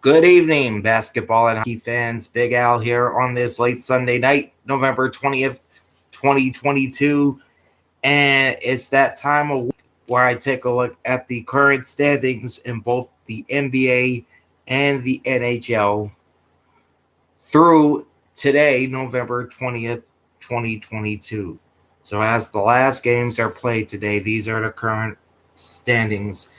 Good evening, basketball and hockey fans. Big Al here on this late Sunday night, November 20th, 2022. And it's that time of week where I take a look at the current standings in both the NBA and the NHL through today, November 20th, 2022. So, as the last games are played today, these are the current standings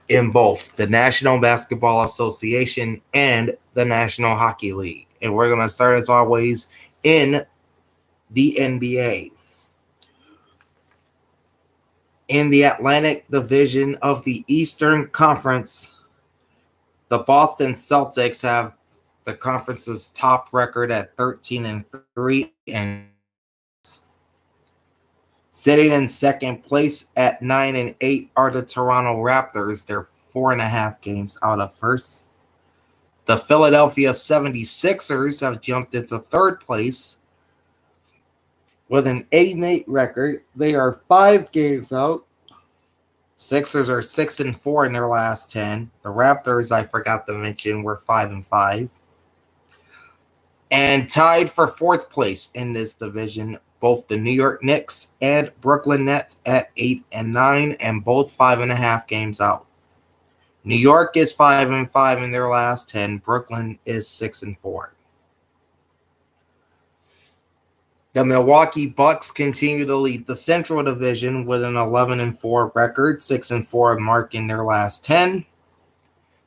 in both the National Basketball Association and the National Hockey League. And we're going to start, as always, in the NBA. In the Atlantic Division of the Eastern Conference, the Boston Celtics have the conference's top record at 13-3 and sitting in second place at 9-8 are the Toronto Raptors. They're 4.5 games out of first. The Philadelphia 76ers have jumped into third place with an 8-8 record. They are 5 games out. Sixers are 6-4 in their last 10. The Raptors, I forgot to mention, were 5-5. And tied for fourth place in this division, both the New York Knicks and Brooklyn Nets at 8-9 and both 5.5 games out. New York is 5-5 in their last 10. Brooklyn is 6-4. The Milwaukee Bucks continue to lead the Central Division with an 11-4 record, 6-4 mark in their last 10.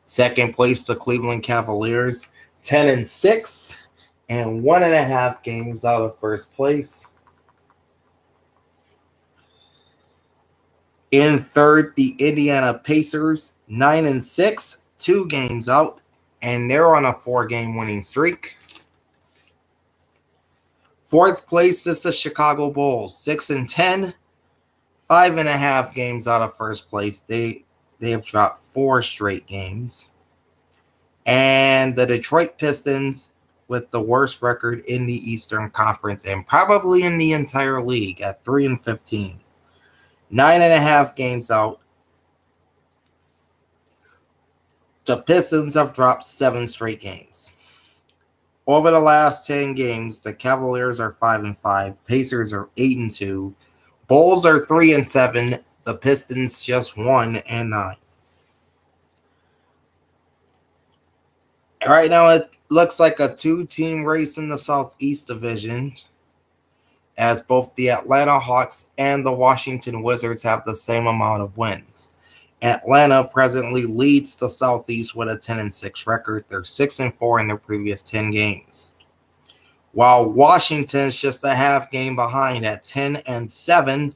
Second place, the Cleveland Cavaliers, 10-6 and 1.5 games out of first place. In third, the Indiana Pacers, 9-6, 2 games out, and they're on a 4-game winning streak. Fourth place is the Chicago Bulls, 6-10, 5.5 games out of first place. They have dropped 4 straight games. And the Detroit Pistons, with the worst record in the Eastern Conference and probably in the entire league, at 3-15. 9.5 games out. The Pistons have dropped 7 straight games. Over the last 10 games, the Cavaliers are 5-5, Pacers are 8-2, Bulls are 3-7, the Pistons just 1-9. Right now, it looks like a 2-team race in the Southeast Division, as both the Atlanta Hawks and the Washington Wizards have the same amount of wins. Atlanta presently leads the Southeast with a 10-6 record. They're 6-4 in their previous 10 games. While Washington's just a half game behind at 10-7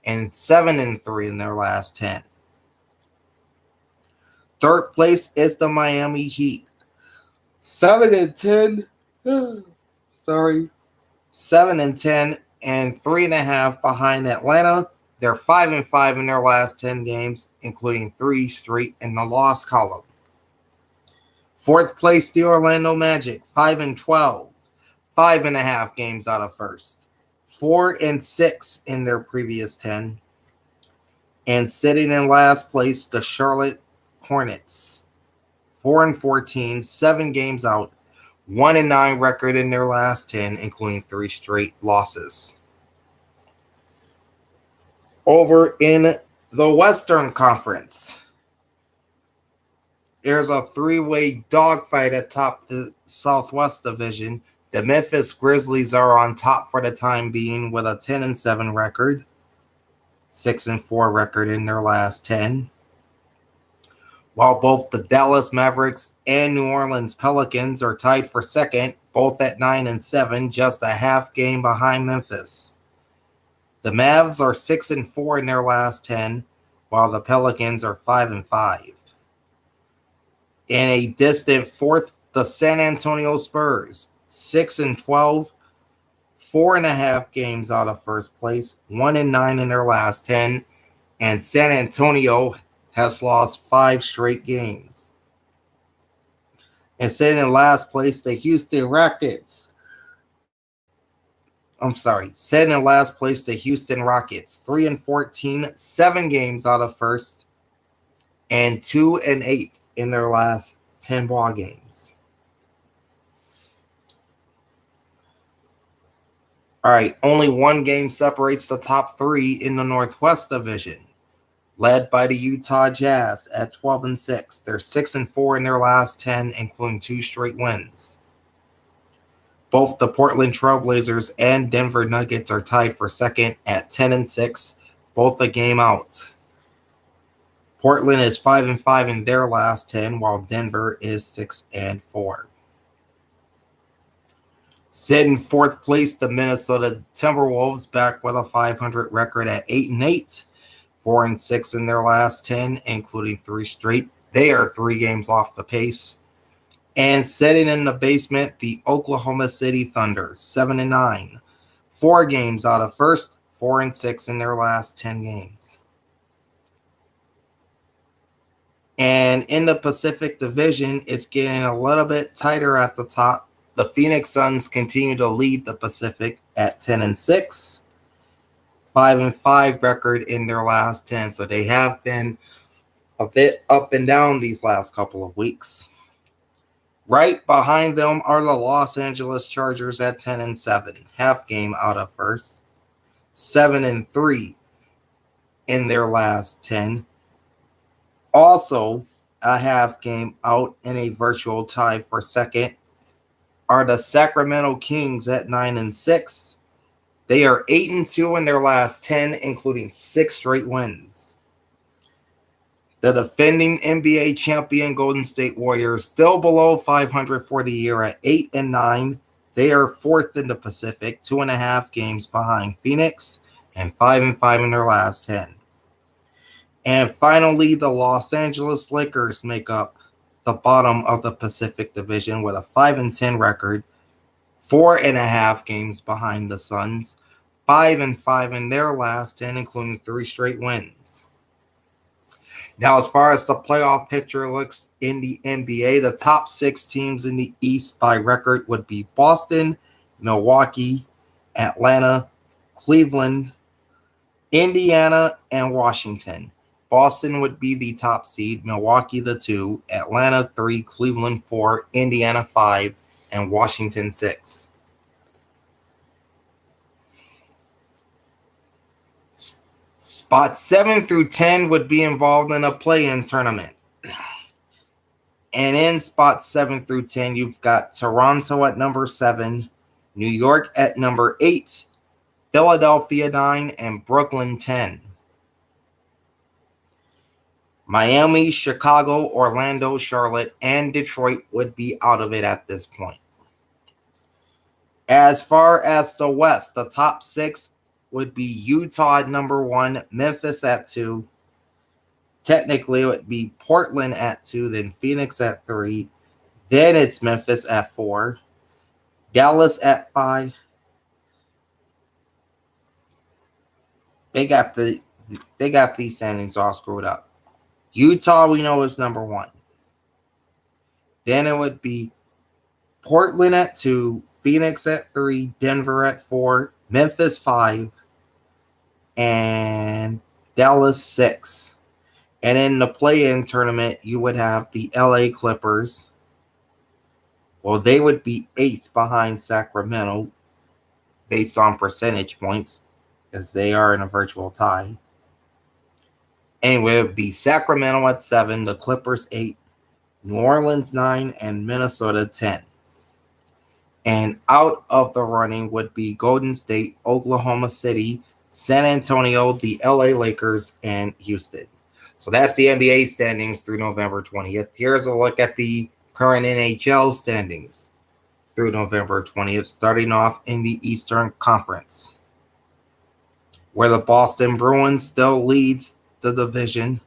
and 7-3 in their last 10. Third place is the Miami Heat. 7-10. 7-10 and 3.5 behind Atlanta. They're 5-5 in their last 10 games, including 3 straight in the loss column. Fourth place, the Orlando Magic, 5-12, 5.5 games out of first. 4-6 in their previous 10. And sitting in last place, the Charlotte Hornets, 4-14, 7 games out, 1-9 record in their last 10, including 3 straight losses. Over in the Western Conference, there's a 3-way dogfight atop the Southwest Division. The Memphis Grizzlies are on top for the time being with a 10-7 record, 6-4 record in their last 10. While both the Dallas Mavericks and New Orleans Pelicans are tied for second, both at 9-7, just a half game behind Memphis. The Mavs are 6-4 in their last 10, while the Pelicans are 5-5. In a distant fourth, the San Antonio Spurs, 6-12, 4.5 games out of first place, 1-9 in their last 10, and San Antonio has lost 5 straight games. And sitting in last place, the Houston Rockets. Sitting in last place, the Houston Rockets, 3-14, 7 games out of first, and 2-8 in their last 10 ball games. All right, only one game separates the top three in the Northwest Division, led by the Utah Jazz at 12-6. They're 6-4 in their last 10, including 2 straight wins. Both the Portland Trailblazers and Denver Nuggets are tied for second at 10-6, both a game out. Portland is 5-5 in their last 10, while Denver is 6-4. Sitting fourth place, the Minnesota Timberwolves, back with a 500 record at 8-8, 4-6 in their last 10, including 3 straight. They are 3 games off the pace. And sitting in the basement, the Oklahoma City Thunder, 7-9, 4 games out of first, 4-6 in their last 10 games. And in the Pacific Division, it's getting a little bit tighter at the top. The Phoenix Suns continue to lead the Pacific at 10-6, 5-5 record in their last 10. So they have been a bit up and down these last couple of weeks. Right behind them are the Los Angeles Chargers at 10-7, half game out of first, 7-3 in their last 10. Also, a half game out in a virtual tie for second are the Sacramento Kings at 9-6. They are 8-2 in their last 10, including 6 straight wins. The defending NBA champion Golden State Warriors, still below 500 for the year at 8-9. They are 4th in the Pacific, 2.5 games behind Phoenix, and 5-5 in their last 10. And finally, the Los Angeles Lakers make up the bottom of the Pacific Division with a 5-10 record, 4.5 games behind the Suns, 5-5 in their last 10, including 3 straight wins. Now, as far as the playoff picture looks in the NBA, the top 6 teams in the East by record would be Boston, Milwaukee, Atlanta, Cleveland, Indiana, and Washington. Boston would be the top seed, Milwaukee the 2, Atlanta 3, Cleveland 4, Indiana 5, and Washington 6. Spots 7 through 10 would be involved in a play-in tournament. And in spots 7 through 10, you've got Toronto at number 7, New York at number 8, Philadelphia 9, and Brooklyn 10. Miami, Chicago, Orlando, Charlotte, and Detroit would be out of it at this point. As far as the West, the top 6 would be Utah at number 1, Memphis at 2. Technically, it would be Portland at 2, then Phoenix at 3. Then it's Memphis at 4. Dallas at 5. They got these standings all screwed up. Utah, we know, is number 1. Then it would be Portland at 2, Phoenix at 3, Denver at 4, Memphis 5, and Dallas 6. And in the play-in tournament, you would have the LA Clippers. Well, they would be 8th behind Sacramento based on percentage points, as they are in a virtual tie. And it would be Sacramento at 7, the Clippers 8, New Orleans 9, and Minnesota 10. And out of the running would be Golden State, Oklahoma City, San Antonio, the LA Lakers, and Houston. So that's the NBA standings through November 20th. Here's a look at the current NHL standings through November 20th, starting off in the Eastern Conference, where the Boston Bruins still leads the division,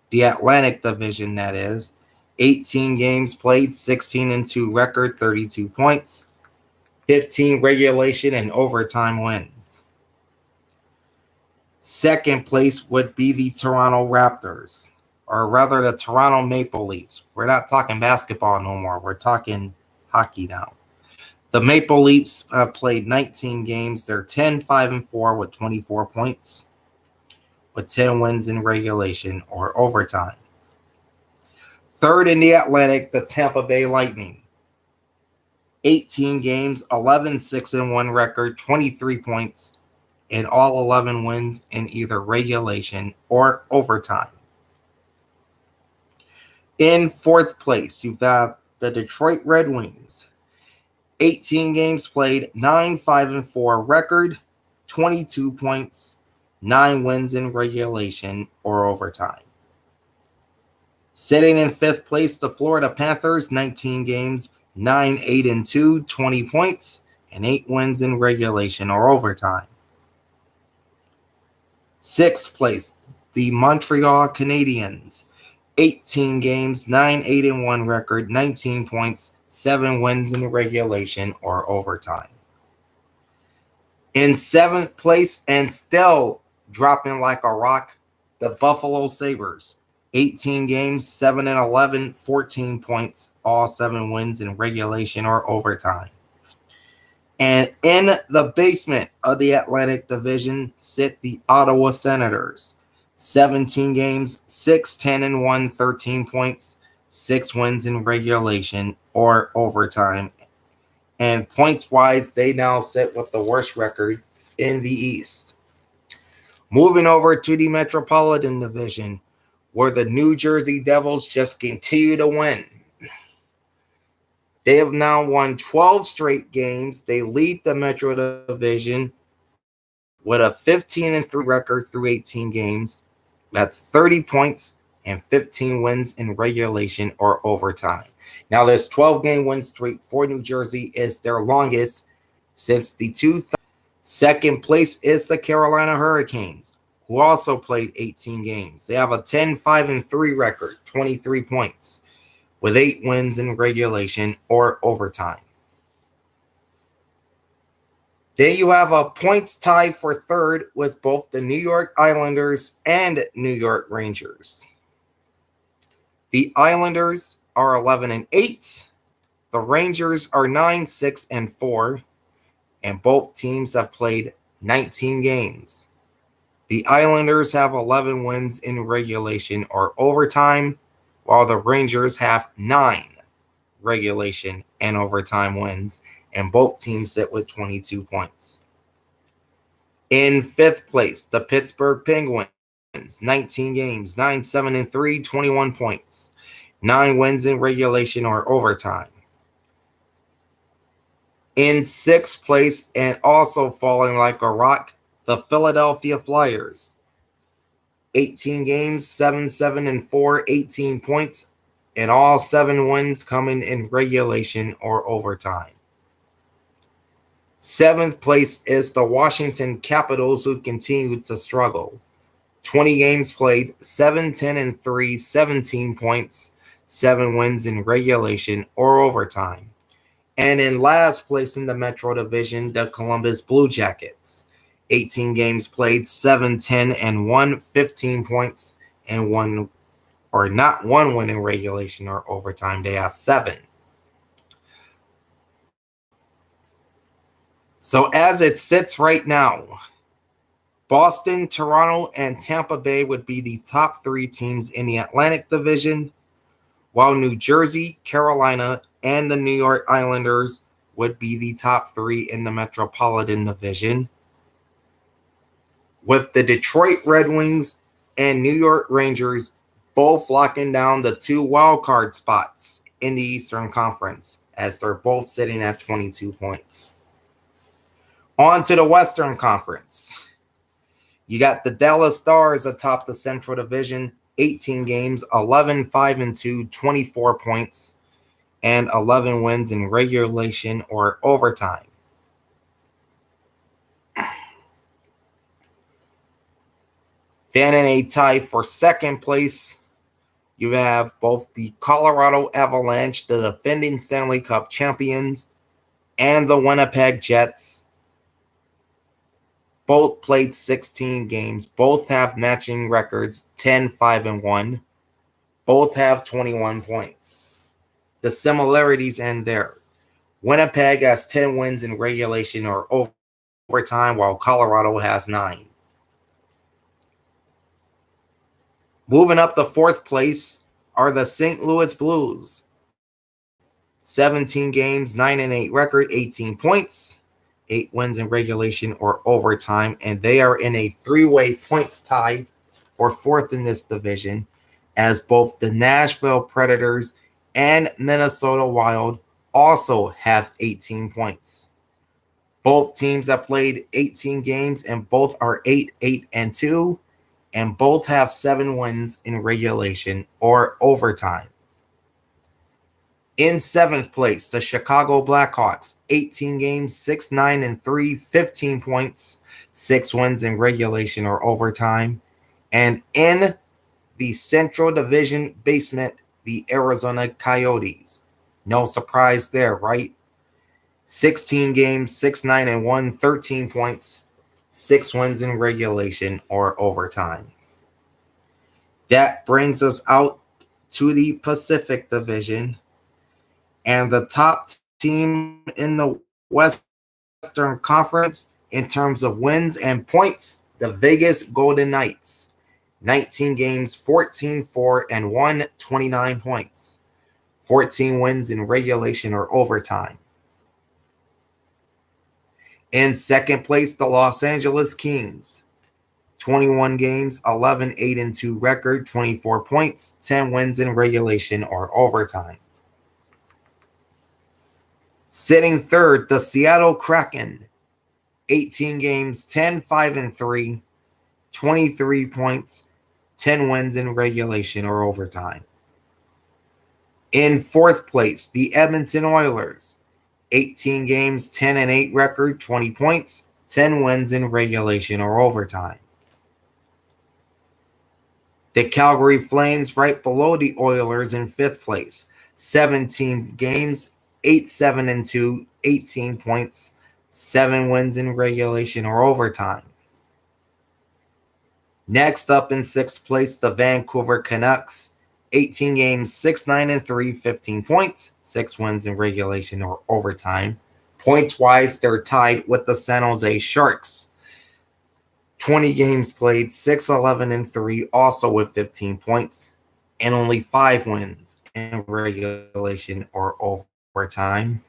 the Atlantic Division, that is. 18 games played, 16-2 record, 32 points, 15 regulation and overtime wins. Second place would be the Toronto Raptors, or rather the Toronto Maple Leafs. We're not talking basketball no more. We're talking hockey now. The Maple Leafs have played 19 games. They're 10-5-4 with 24 points, with 10 wins in regulation or overtime. Third in the Atlantic, the Tampa Bay Lightning. 18 games, 11-6-1 record, 23 points, and all 11 wins in either regulation or overtime. In fourth place, you've got the Detroit Red Wings. 18 games played, 9-5-4 record, 22 points, 9 wins in regulation or overtime. Sitting in fifth place, the Florida Panthers, 19 games, 9-8-2, 20 points, and 8 wins in regulation or overtime. Sixth place, the Montreal Canadiens, 18 games, 9-8-1 record, 19 points, 7 wins in regulation or overtime. In seventh place, and still dropping like a rock, the Buffalo Sabres. 18 games, 7-11, 14 points, all 7 wins in regulation or overtime. And in the basement of the Atlantic Division sit the Ottawa Senators. 17 games, 6-10-1, 13 points, 6 wins in regulation or overtime. And points-wise, they now sit with the worst record in the East. Moving over to the Metropolitan Division, where the New Jersey Devils just continue to win. They have now won 12 straight games. They lead the Metro Division with a 15-3 record through 18 games. That's 30 points and 15 wins in regulation or overtime. Now, this 12-game win streak for New Jersey is their longest since the 2000s. Second place is the Carolina Hurricanes, who also played 18 games. They have a 10-5-3 record, 23 points, with 8 wins in regulation or overtime. Then you have a points tie for third with both the New York Islanders and New York Rangers. The Islanders are 11-8. The Rangers are 9-6-4. And both teams have played 19 games. The Islanders have 11 wins in regulation or overtime, while the Rangers have 9 regulation and overtime wins, and both teams sit with 22 points. In fifth place, the Pittsburgh Penguins, 19 games, 9-7-3, 21 points, 9 wins in regulation or overtime. In sixth place, and also falling like a rock, the Philadelphia Flyers. 18 games, 7-7-4, 18 points, and all 7 wins coming in regulation or overtime. Seventh place is the Washington Capitals, who continue to struggle. 20 games played, 7-10-3, 17 points, 7 wins in regulation or overtime. And in last place in the Metro Division, the Columbus Blue Jackets. 18 games played, 7-10-1, 15 points, and not one win in regulation or overtime. They have 7. So as it sits right now, Boston, Toronto, and Tampa Bay would be the top 3 teams in the Atlantic Division, while New Jersey, Carolina, and the New York Islanders would be the top 3 in the Metropolitan Division, with the Detroit Red Wings and New York Rangers both locking down the 2 wildcard spots in the Eastern Conference, as they're both sitting at 22 points. On to the Western Conference. You got the Dallas Stars atop the Central Division, 18 games, 11-5-2, 24 points, and 11 wins in regulation or overtime. Then in a tie for second place, you have both the Colorado Avalanche, the defending Stanley Cup champions, and the Winnipeg Jets. Both played 16 games. Both have matching records, 10-5-1. Both have 21 points. The similarities end there. Winnipeg has 10 wins in regulation or overtime, while Colorado has 9. Moving up to fourth place, are the St. Louis Blues. 17 games, 9-8 record, 18 points, 8 wins in regulation or overtime, and they are in a three-way points tie for fourth in this division, as both the Nashville Predators and Minnesota Wild also have 18 points. Both teams have played 18 games, and both are 8-2, and both have 7 wins in regulation or overtime. In seventh place, the Chicago Blackhawks, 18 games, 6-9-3, 15 points, 6 wins in regulation or overtime. And in the Central Division basement, the Arizona Coyotes. No surprise there, right? 16 games, 6-9-1, 13 points, 6 wins in regulation or overtime. That brings us out to the Pacific Division. And the top team in the Western Conference in terms of wins and points, the Vegas Golden Knights. 19 games, 14-4-1, 29 points. 14 wins in regulation or overtime. In second place, the Los Angeles Kings. 21 games, 11-8-2 record, 24 points, 10 wins in regulation or overtime. Sitting third, the Seattle Kraken. 18 games, 10-5-3, 23 points, 10 wins in regulation or overtime. In fourth place, the Edmonton Oilers. 18 games, 10-8 record, 20 points, 10 wins in regulation or overtime. The Calgary Flames right below the Oilers in fifth place. 17 games, 8-7-2, 18 points, 7 wins in regulation or overtime. Next up in sixth place, the Vancouver Canucks. 18 games, 6-9-3, 15 points, 6 wins in regulation or overtime. Points-wise, they're tied with the San Jose Sharks. 20 games played, 6-11-3, also with 15 points, and only 5 wins in regulation or overtime.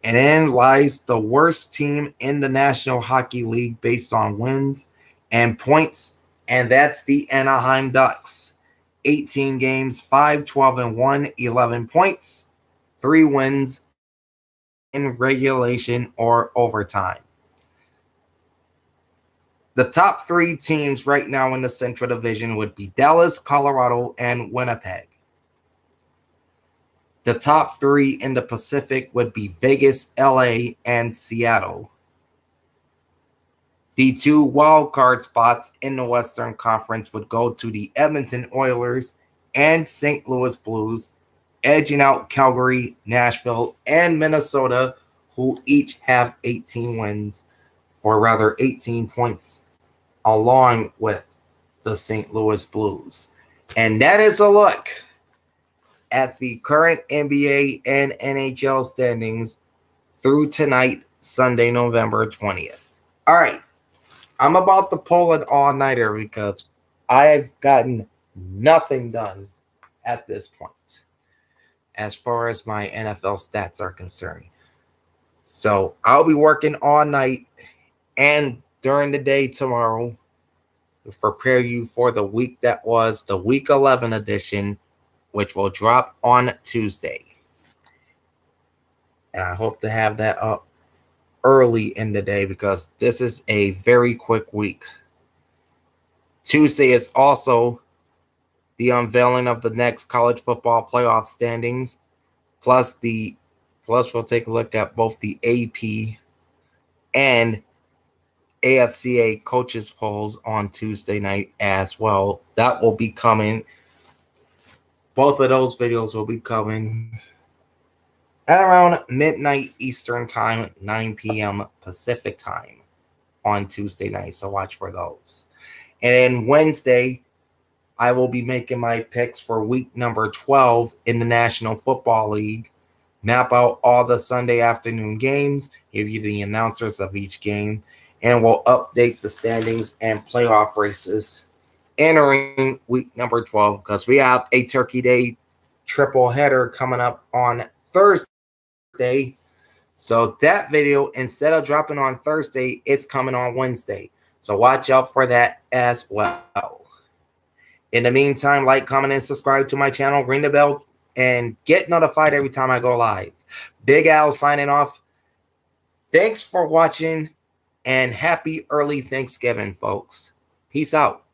And then lies the worst team in the National Hockey League based on wins and points, and that's the Anaheim Ducks. 18 games, 5-12-1, 11 points, 3 wins in regulation or overtime. The top 3 teams right now in the Central Division would be Dallas, Colorado, and Winnipeg. The top 3 in the Pacific would be Vegas, LA, and Seattle. The 2 wildcard spots in the Western Conference would go to the Edmonton Oilers and St. Louis Blues, edging out Calgary, Nashville, and Minnesota, who each have 18 wins, or rather 18 points, along with the St. Louis Blues. And that is a look at the current NBA and NHL standings through tonight, Sunday, November 20th. All right. I'm about to pull an all-nighter because I have gotten nothing done at this point as far as my NFL stats are concerned. So I'll be working all night and during the day tomorrow to prepare you for the week that was the Week 11 edition, which will drop on Tuesday. And I hope to have that up early in the day because this is a very quick week. Tuesday is also the unveiling of the next college football playoff standings, plus we'll take a look at both the AP and AFCA coaches polls on Tuesday night as well. That will be coming. Both of those videos will be coming at around midnight Eastern time, 9 p.m. Pacific time on Tuesday night. So watch for those. And then Wednesday, I will be making my picks for week number 12 in the National Football League. Map out all the Sunday afternoon games, give you the announcers of each game, and we'll update the standings and playoff races entering week number 12 because we have a Turkey Day triple header coming up on Thursday. So that video, instead of dropping on Thursday, it's coming on Wednesday. So watch out for that as well. In the meantime, like, comment, and subscribe to my channel. Ring the bell and get notified every time I go live. Big Al signing off. Thanks for watching and happy early Thanksgiving, folks. Peace out.